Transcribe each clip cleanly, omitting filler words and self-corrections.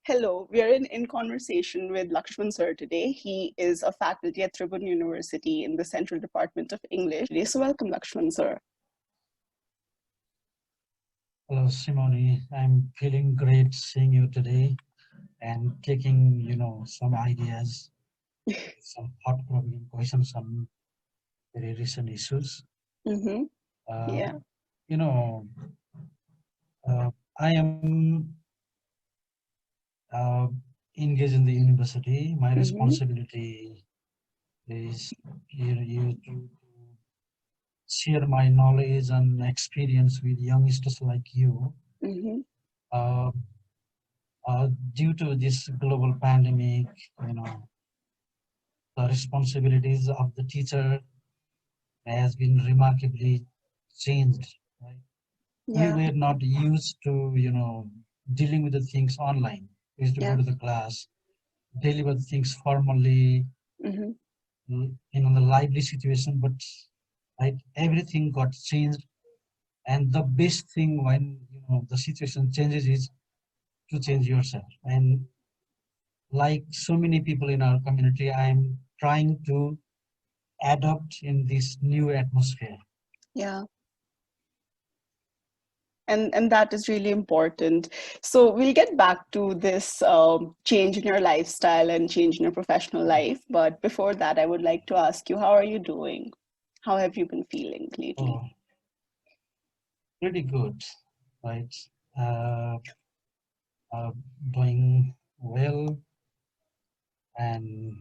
Hello, we are in conversation with Laxman sir today. He is a faculty at Tribhuvan University in the Central Department of English. So welcome, Laxman sir. Hello, Simone. I'm feeling great seeing you today and taking, some ideas, some thought-provoking questions on very recent issues. Mm-hmm. Uh, Yeah. you know, I am uh, engaged in the university. My Mm-hmm. responsibility is you to share my knowledge and experience with youngsters like you. Mm-hmm. Uh, Due to this global pandemic, you know, the responsibilities of the teacher has been remarkably changed. Right? We Yeah. were not used to, dealing with the things online. We used to go Yeah. to the class, deliver things formally, Mm-hmm. in a lively situation, but right, everything got changed. And the best thing when the situation changes is to change yourself. And like so many people in our community, I am trying to adapt in this new atmosphere. Yeah. And that is really important. So we'll get back to this change in your lifestyle and change in your professional life. But before that, I would like to ask you, how are you doing? How have you been feeling lately? Oh, pretty good, right? Uh, uh, Doing well and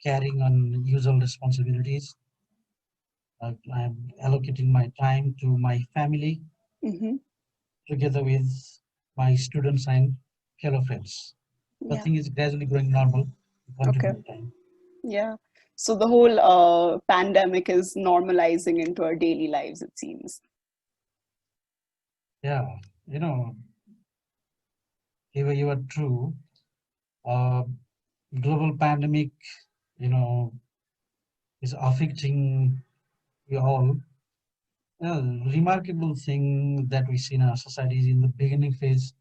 carrying on usual responsibilities. I'm allocating my time to my family Mm-hmm. together with my students and fellow friends. The Yeah. thing is gradually growing normal, one to Okay. two time. Yeah. So the whole pandemic is normalizing into our daily lives, it seems. Yeah, you know, you are true. Uh, Global pandemic, you know, is affecting we all. Remarkable thing that we see in our society is in the beginning phase,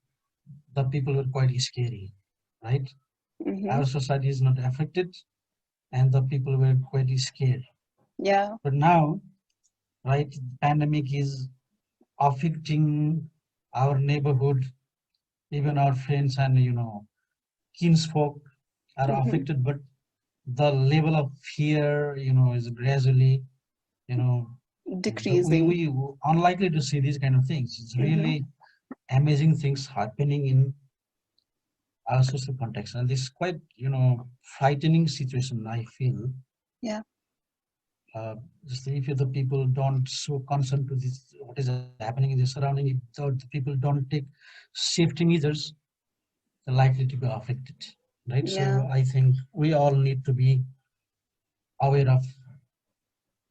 the people were quite scary, right? Mm-hmm. Our society is not affected, and the people were quite scared. Yeah. But now, right, pandemic is affecting our neighborhood, even our friends and kinsfolk are Mm-hmm. affected. But the level of fear, is gradually, you know, Decreasing. we unlikely to see these kind of things. It's Mm-hmm. really amazing things happening in our social context, and this is quite frightening situation. I feel Yeah. uh, just if the people don't show concern to this what is happening in the surrounding, if the people don't take safety measures, they're likely to be affected, right? Yeah. So I think we all need to be aware of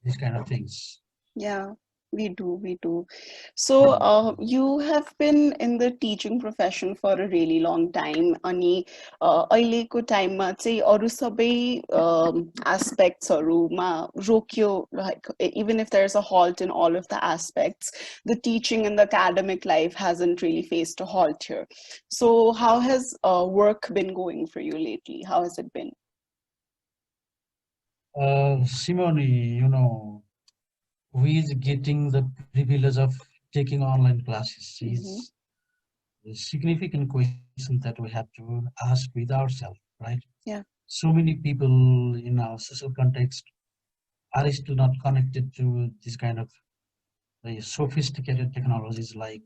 these kind of things. Yeah, we do, we do. So, you have been in the teaching profession for a really long time. अनि अहिलेको टाइममा चाहिँ अरू सबै aspectsहरूमा रोकियो, like even if there's a halt in all of the aspects, the teaching and the academic life hasn't really faced a halt here. So, how has work been going for you lately? How has it been? Simone, who is getting the privilege of taking online classes Mm-hmm. is a significant question that we have to ask with ourselves, right? Yeah. So many people in our social context are still not connected to this kind of sophisticated technologies like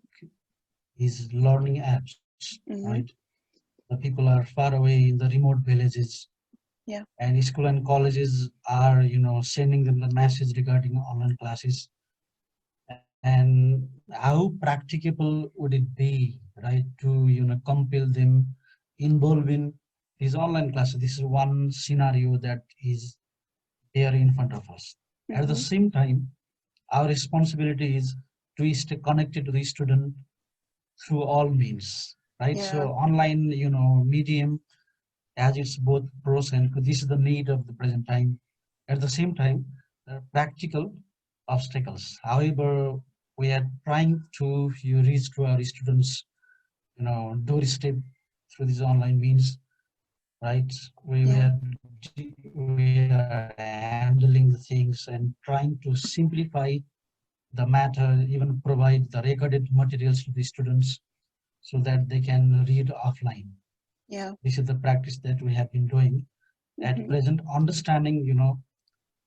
these learning apps, right? Mm-hmm. The people are far away in the remote villages, Yeah. and school and colleges are, sending them the message regarding online classes. And how practicable would it be, right, to compel them involved in these online classes? This is one scenario that is there in front of us. At the Mm-hmm. same time, our responsibility is to stay connected to the student through all means, right? Yeah. So online, medium has its both pros and cons. This is the need of the present time. At the same time, there are practical obstacles. However, we are trying to reach to our students, doorstep through these online means, right? Yeah. We are handling the things and trying to simplify the matter, even provide the recorded materials to the students so that they can read offline. Yeah. This is the practice that we have been doing at Hmm. present, understanding,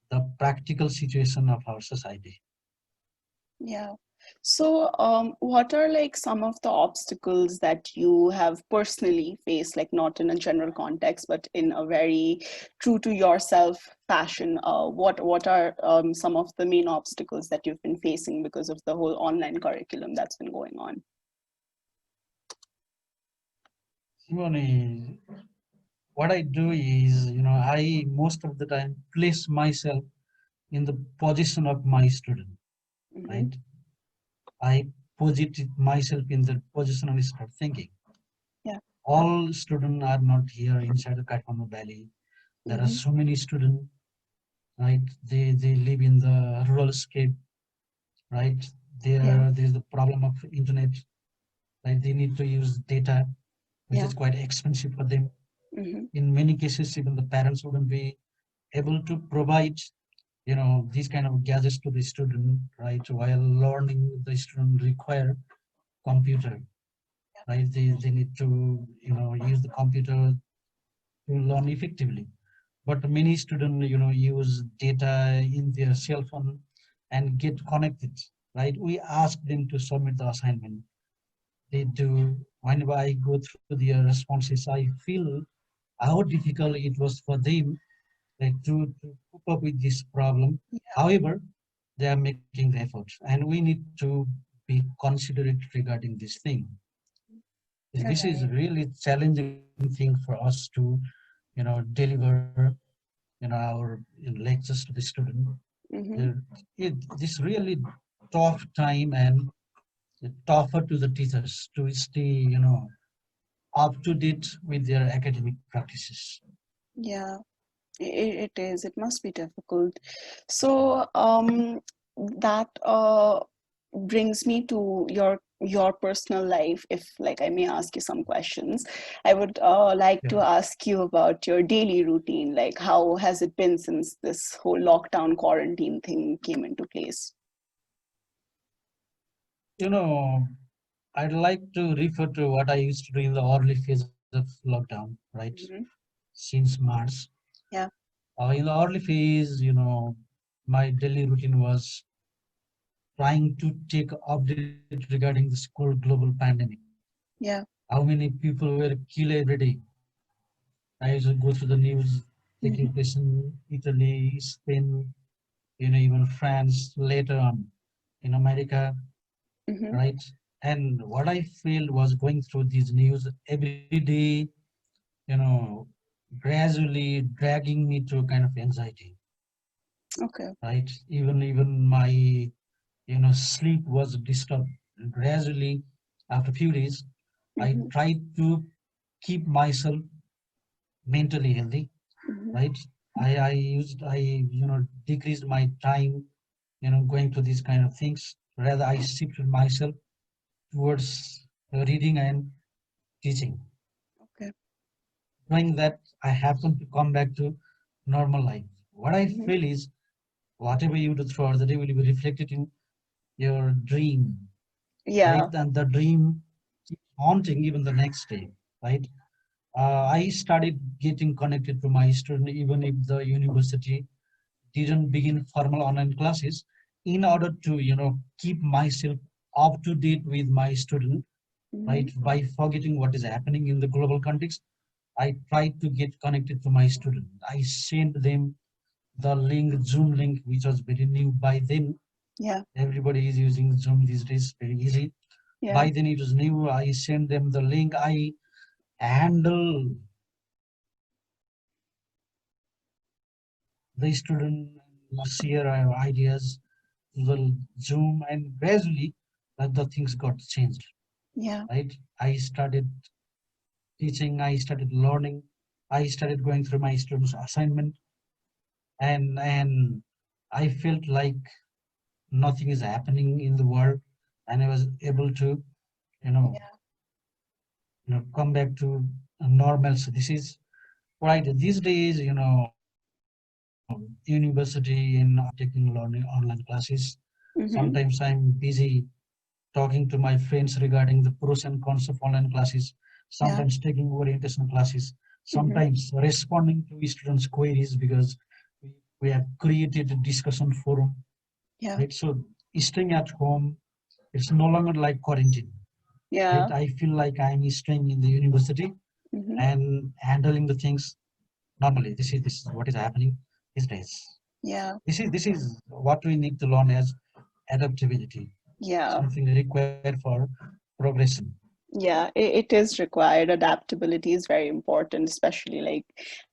the practical situation of our society. Yeah. So, what are like some of the obstacles that you have personally faced, like not in a general context, but in a very true to yourself fashion? What are some of the main obstacles that you've been facing because of the whole online curriculum that's been going on? Simone, what I do is, I most of the time place myself in the position of my student, Mm-hmm. right? I posited myself in the position and start thinking. Yeah. All students are not here inside the Kathmandu Valley. There are Mm-hmm. so many students, right? They live in the rural scape, right? Yeah. There's the problem of internet, right? They need to use data, which Yeah. is quite expensive for them. Mm-hmm. In many cases, even the parents wouldn't be able to provide, these kind of gadgets to the student, right? While learning, the student require computer, right? They need to, use the computer to learn effectively. But many students, use data in their cell phone and get connected, right? We ask them to submit the assignment. They do. Whenever I go through their responses, I feel how difficult it was for them, like, to cope up with this problem. Yeah. However, they are making the effort, and we need to be considerate regarding this thing. This is Right. really challenging thing for us to, deliver, our lectures to the student. Mm-hmm. This really tough time and tougher to the teachers to stay, up to date with their academic practices. Yeah. It is. It must be difficult. So, that brings me to your personal life. If, like, I may ask you some questions, I would like Yeah. to ask you about your daily routine. Like, how has it been since this whole lockdown quarantine thing came into place? You know, I'd like to refer to what I used to do in the early phase of lockdown, right? Hmm. Since March. Yeah. In the early phase, my daily routine was trying to take update regarding the school global pandemic. Yeah. How many people were killed every day? I used to go through the news taking Hmm. place in Italy, Spain, even France later on in America, Hmm. right? And what I felt was going through these news every day, you know, gradually dragging me to kind of anxiety, Okay. right? Even my, sleep was disturbed. And gradually, after a few days, I Hmm. tried to keep myself mentally healthy, Hmm. right? I decreased my time, going to these kind of things. Rather, I shifted myself towards reading and teaching. Okay. Knowing that I happen to come back to normal life. What I Hmm. feel is whatever you do throughout the day will be reflected in your dream, right? Yeah. And the dream keeps haunting even the next day, right? I started getting connected to my student even if the university didn't begin formal online classes, in order to, keep myself up to date with my student, Hmm. right? By forgetting what is happening in the global context, I tried to get connected to my student. I sent them the link, Zoom link, which was very new by then. Yeah. Everybody is using Zoom these days, very easy. Yeah. By then it was new. I sent them the link. I handle the student, share our ideas to the Zoom, and gradually the things got changed. Yeah. Right? I started teaching. I started learning. I started going through my students' assignment, and I felt like nothing is happening in the world, and I was able to, you know, come back to normalcy. This is right. These days, university in taking learning online classes. Mm-hmm. Sometimes I'm busy talking to my friends regarding the pros and cons of online classes, Yeah. sometimes taking orientation classes, Mm-hmm. sometimes responding to students' queries because we have created a discussion forum, Yeah. right? So staying at home, it's no longer like quarantine, right? Yeah. I feel like I'm staying in the university Mm-hmm. and handling the things normally. This is what is happening these days. Yeah. This is what we need to learn as adaptability, Yeah. something required for progression. Yeah, it is required. Adaptability is very important, especially like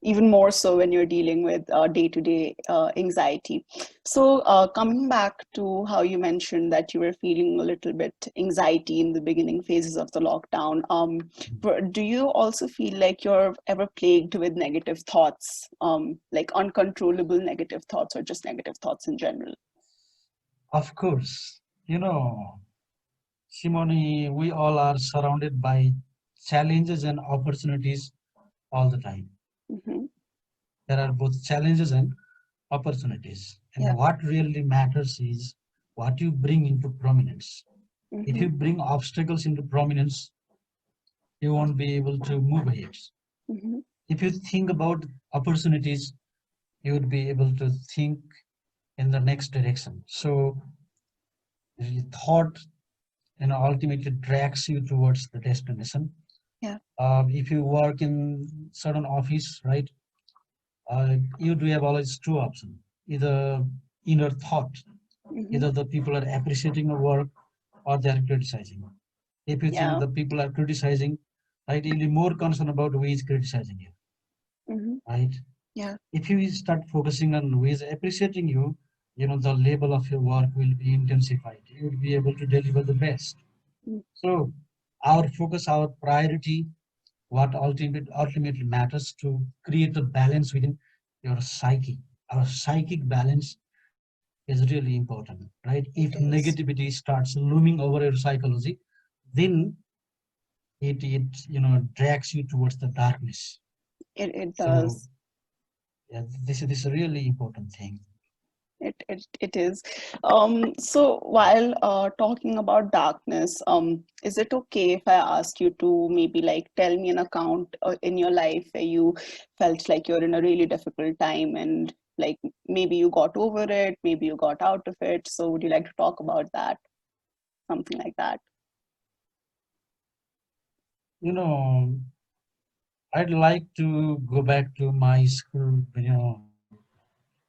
even more so when you're dealing with day-to-day anxiety. So, coming back to how you mentioned that you were feeling a little bit anxiety in the beginning phases of the lockdown, do you also feel like you're ever plagued with negative thoughts, like uncontrollable negative thoughts or just negative thoughts in general? Of course, Simone, we all are surrounded by challenges and opportunities all the time. Mm-hmm. There are both challenges and opportunities. And Yeah. what really matters is what you bring into prominence. If Mm-hmm. you bring obstacles into prominence, you won't be able to move ahead. Mm-hmm. If you think about opportunities, you would be able to think in the next direction. So the thought, ultimately drags you towards the destination. Yeah. If you work in certain office, right, you do have always two options: either inner thought, Mm-hmm. either the people are appreciating your work or they are criticizing. If you think Yeah. the people are criticizing, right, you'll be more concerned about who is criticizing you, Mm-hmm. right? Yeah. If you start focusing on who is appreciating you, the level of your work will be intensified. You will be able to deliver the best. Mm. So our focus, our priority, what ultimately matters to create a balance within your psyche. Our psychic balance is really important, right? If It is. negativity starts looming over your psychology, then it drags you towards the darkness. It So does. yeah, this is a really important thing. It is. So while talking about darkness, is it okay if I ask you to maybe like tell me an account in your life where you felt like you're in a really difficult time and like maybe you got over it, maybe you got out of it. So would you like to talk about that? Something like that. You know, I'd like to go back to my school,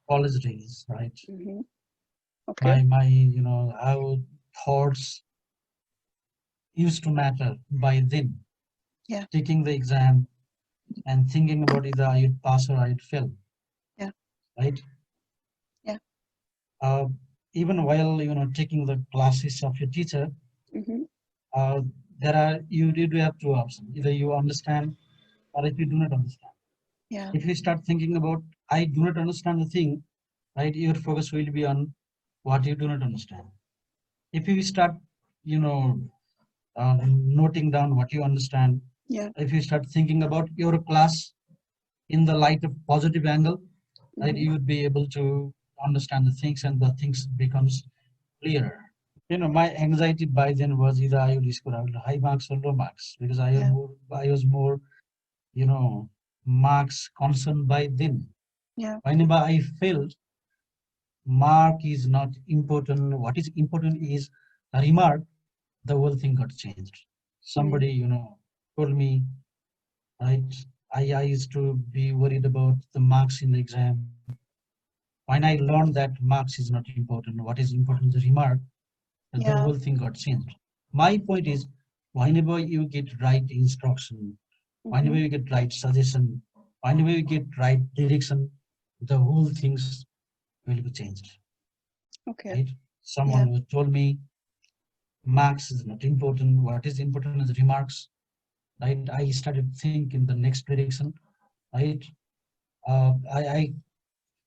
college days, right? Hmm. My Okay. my our thoughts used to matter by then. Yeah. Taking the exam and thinking about either I'd pass or I'd fail, Yeah. right? Yeah. Uh, Even while taking the classes of your teacher, Hmm. uh, there are you do have two options: either you understand or if you do not understand. Yeah. If you start thinking about I do not understand the thing, right? Your focus will be on what you do not understand. If you start, you know, noting down what you understand, Yeah. if you start thinking about your class in the light of positive angle, right, Hmm. you would be able to understand the things and the things becomes clearer. My anxiety by then was either I would score high marks or low marks because Yeah. I was more, you know, marks concerned by then. Yeah. Whenever I failed, mark is not important. What is important is a remark. The whole thing got changed. Mm. Somebody, told me, right? I used to be worried about the marks in the exam. When I learned that marks is not important, what is important is the remark, the whole Yeah. thing got changed. My point is, whenever you get right instruction, whenever Hmm. you get right suggestion, whenever you get right direction, the whole things will be changed, Okay. right? Someone Yeah. who told me marks is not important, what is important is remarks, right? I started think in the next direction, right?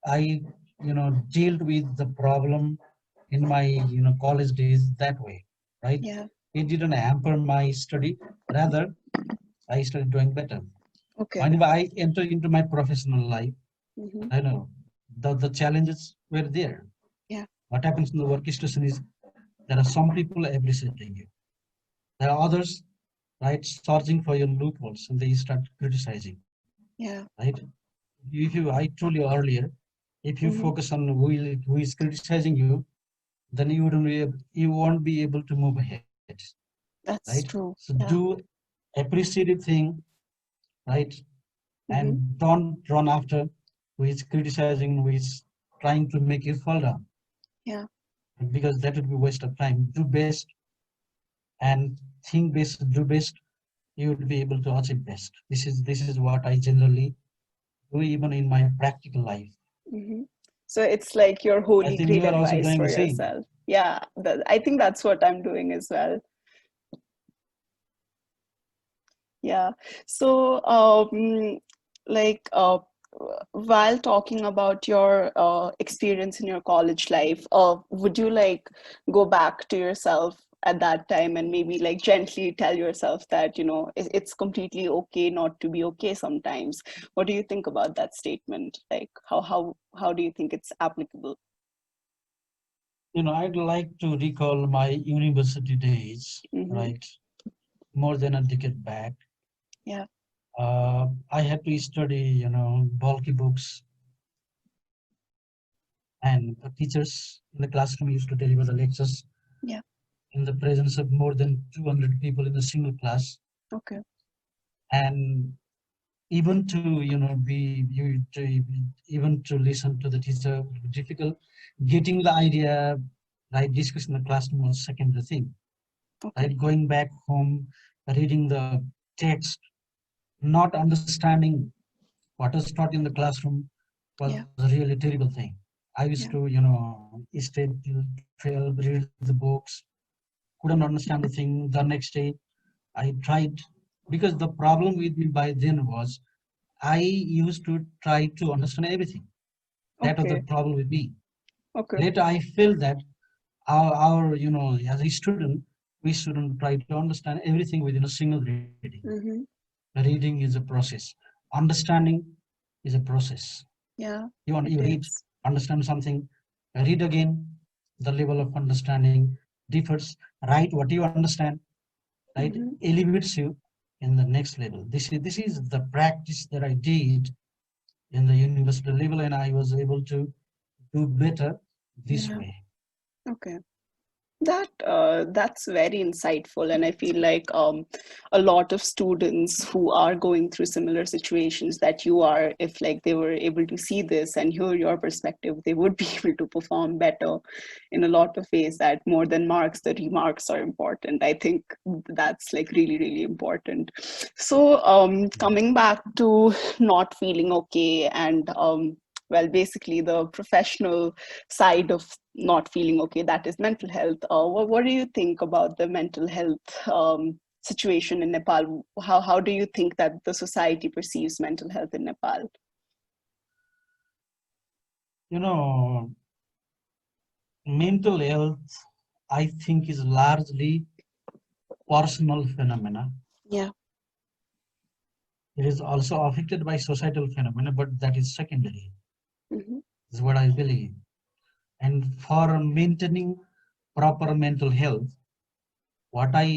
I dealt with the problem in my college days that way, right? Yeah. It didn't hamper my study. Rather, I started doing better. Okay. Whenever I enter into my professional life, Mm-hmm. I know the challenges were there. Yeah. What happens in the work station is there are some people appreciating you. There are others, right, searching for your loopholes and they start criticizing, Yeah. right? If you, I told you earlier, if you Mm-hmm. focus on who is criticizing you, then you won't be able to move ahead, right? That's So true. do Yeah. appreciative thing, right? Mm-hmm. And don't run after who is criticizing, who is trying to make you fall down, Yeah. because that would be waste of time. Do best and think best, do best. You would be able to achieve best. This is what I generally do, even in my practical life. Mm-hmm. So it's like your I holy think you grail are also advice doing the for same. yourself. Yeah. I think that's what I'm doing as well. Yeah. So, like, while talking about your experience in your college life, would you like go back to yourself at that time and maybe like gently tell yourself that, it's completely okay not to be okay sometimes? What do you think about that statement? Like, how do you think it's applicable? I'd like to recall my university days, Mm-hmm. right? More than a decade back. Yeah. I had to study, bulky books, and the teachers in the classroom used to deliver the lectures Yeah. in the presence of more than 200 people in a single class. Okay. And even to, even to listen to the teacher would be difficult. Getting the idea, right, discussing the classroom was secondary thing, Okay. right? Going back home, reading the text, not understanding what was taught in the classroom was Yeah. a really terrible thing. I used to, Yeah. stay till 12, read the books, couldn't understand the thing. The next day, I tried, because the problem with me by then was I used to try to understand everything. That was the Okay. problem with me. Okay. Later, I felt that our as a student, we shouldn't try to understand everything within a single reading. Mm-hmm. Reading is a process. Understanding is a process. Yeah. You It read, is. understand something, read again. The level of understanding differs. Write what you understand, right? Mm-hmm. Elevates you in the next level. This is the practice that I did in the university level, and I was able to do better this Yeah. way. Okay. That's very insightful, and I feel like a lot of students who are going through similar situations that you are, if like they were able to see this and hear your perspective, they would be able to perform better in a lot of ways. That more than marks, the remarks are important. I think that's like really, really important. So, coming back to not feeling okay and well, basically the professional side of not feeling okay, that is mental health. What do you think about the mental health situation in Nepal? How do you think that the society perceives mental health in Nepal? You know, mental health, I think, is largely personal phenomena. Yeah. It is also affected by societal phenomena, but that is secondary, Hmm. is what I believe. And for maintaining proper mental health, what I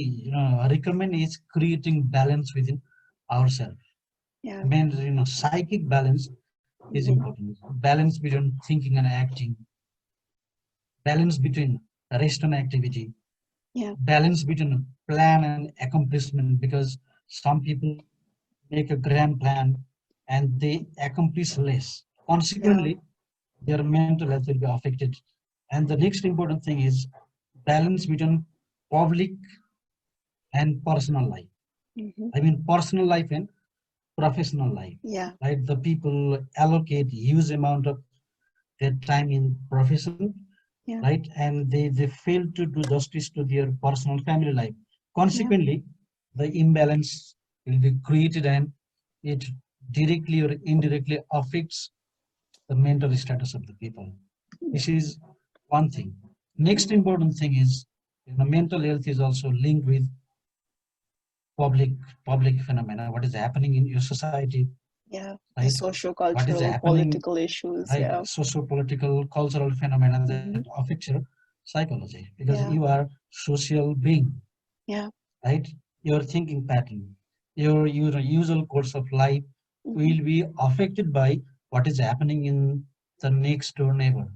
recommend is creating balance within ourselves. Yeah. Means psychic balance is Hmm. important. Balance between thinking and acting, balance between rest and activity, Yeah. balance between plan and accomplishment, because some people make a grand plan and they accomplish less. Yeah. Consequently, their mental health will be affected. And the next important thing is balance between public and personal life. Hmm. I mean, personal life and professional life. Yeah. Right? The people allocate huge amount of their time in profession, Yeah. right? And they fail to do justice to their personal family life. Yeah. Consequently, the imbalance will be created, and it directly or indirectly affects the mental status of the people. Yeah. This is one thing. Next Hmm. important thing is mental health is also linked with public public phenomena, what is happening in your society, Yeah. The right? What is socio-cultural, happening, political issues. right? Yeah. Socio-political, cultural phenomena that Hmm. affect your psychology, because you Yeah. are social being, Yeah. right? Your thinking pattern, your usual course of life Hmm. will be affected by what is happening in the next door neighbor,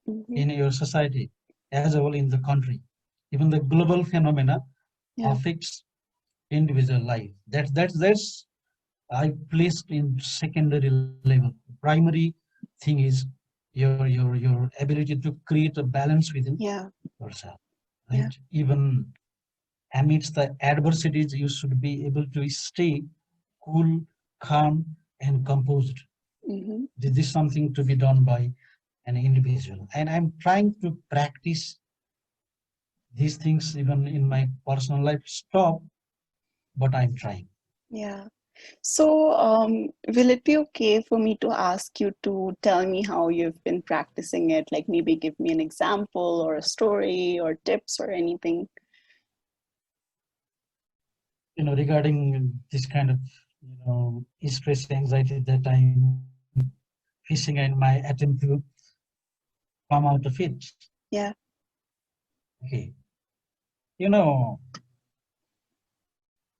Hmm. in your society, as well in the country. Even the global phenomena Yeah. affects individual life. That's I placed in secondary level. Primary thing is your ability to create a balance within Yeah. yourself. Yeah. Right? Even amidst the adversities, you should be able to stay cool, calm, and composed. Hmm. This is something to be done by an individual, and I'm trying to practice these things even in my personal life. Stop, but I'm trying. Yeah. So, will it be okay for me to ask you to tell me how you've been practicing it? Like maybe give me an example or a story or tips or anything? Regarding this kind of stress, anxiety that I'm facing in my attempt to come out of it. Yeah. Okay, you know,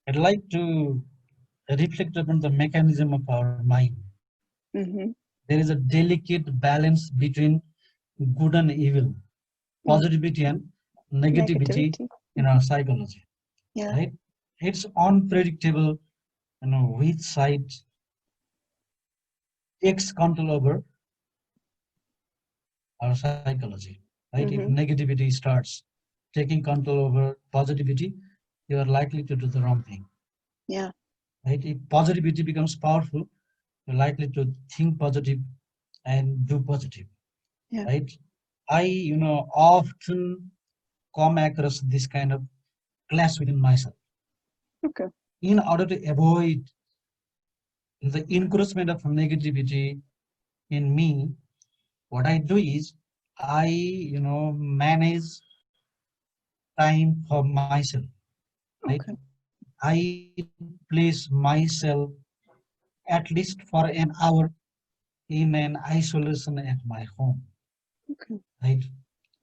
I'd like to reflect upon the mechanism of our mind. Mm-hmm. There is a delicate balance between good and evil, Mm. positivity and negativity Negativity. in our psychology, Yeah. right? It's unpredictable, which side takes control over our psychology, right? If Mm-hmm. negativity starts taking control over positivity, you are likely to do the wrong thing, Yeah. right? If positivity becomes powerful, you're likely to think positive and do positive, Yeah. right? I, often come across this kind of clash within myself. Okay. In order to avoid the encouragement of negativity in me, what I do is I, manage time for myself, right? Okay. I place myself at least for an hour in an isolation at my home, Okay. right?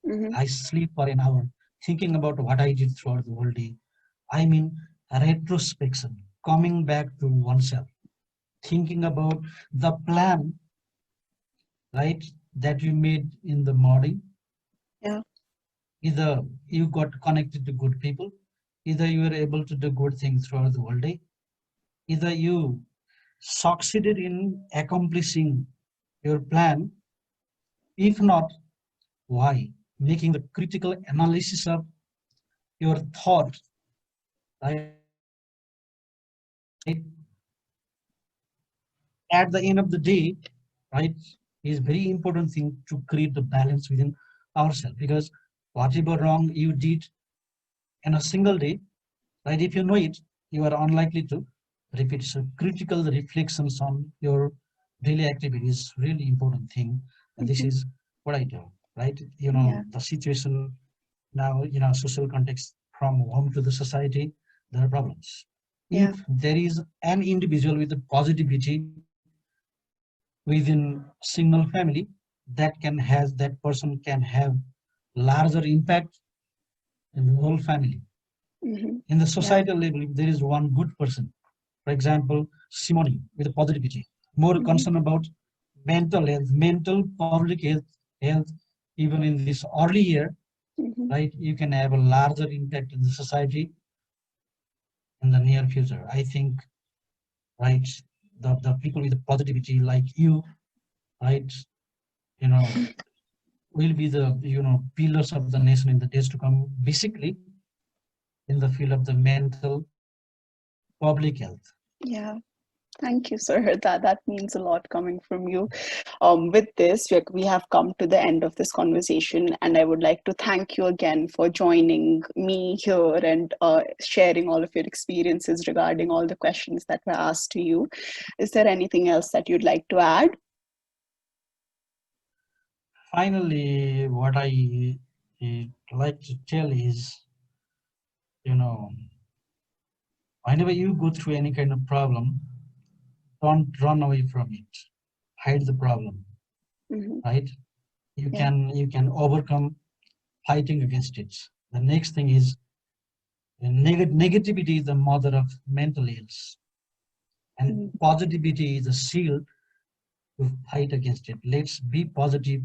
I Mm-hmm. sleep for an hour thinking about what I did throughout the whole day. I mean, retrospection, coming back to oneself, thinking about the plan, right, that you made in the morning. Yeah. Either you got connected to good people, either you were able to do good things throughout the whole day, either you succeeded in accomplishing your plan. If not, why? Making the critical analysis of your thought, right? At the end of the day, right, is very important thing to create the balance within ourselves, because whatever wrong you did in a single day, right, if you know it, you are unlikely to repeat. So critical reflections on your daily activities, really important thing. And this Mm-hmm. is what I do, right? Yeah. The situation now, social context, from home to the society, there are problems. If Yeah. there is an individual with a positivity within single family, that person can have larger impact in the whole family. Mm-hmm. In the Yeah. societal level, if there is one good person, for example, Simone, with positivity, more Mm-hmm. concern about mental health, mental public health, even in this early year, Mm-hmm. right, you can have a larger impact in the society in the near future. I think, right, the people with positivity like you, right, you know, will be the pillars of the nation in the days to come. Basically, in the field of the mental public health. Yeah. Thank you, sir. That means a lot coming from you. With this, we have come to the end of this conversation, and I would like to thank you again for joining me here and sharing all of your experiences regarding all the questions that were asked to you. Is there anything else that you'd like to add? Finally, what I like to tell is, you know, Whenever you go through any kind of problem, don't run away from it. Hide the problem, Hmm. right? Yeah. You can overcome fighting against it. The next thing is negativity is the mother of mental ills, and Mm. positivity is a shield to fight against it. Let's be positive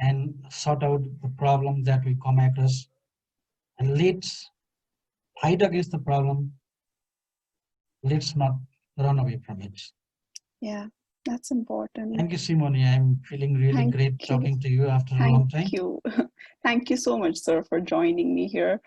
and sort out the problem that will come at us, and let's fight against the problem. Let's not run away from it. Yeah, that's important. Thank you, Simone. I'm feeling really Thank great you. talking to you after a Thank long time. you. Thank you so much, sir, for joining me here.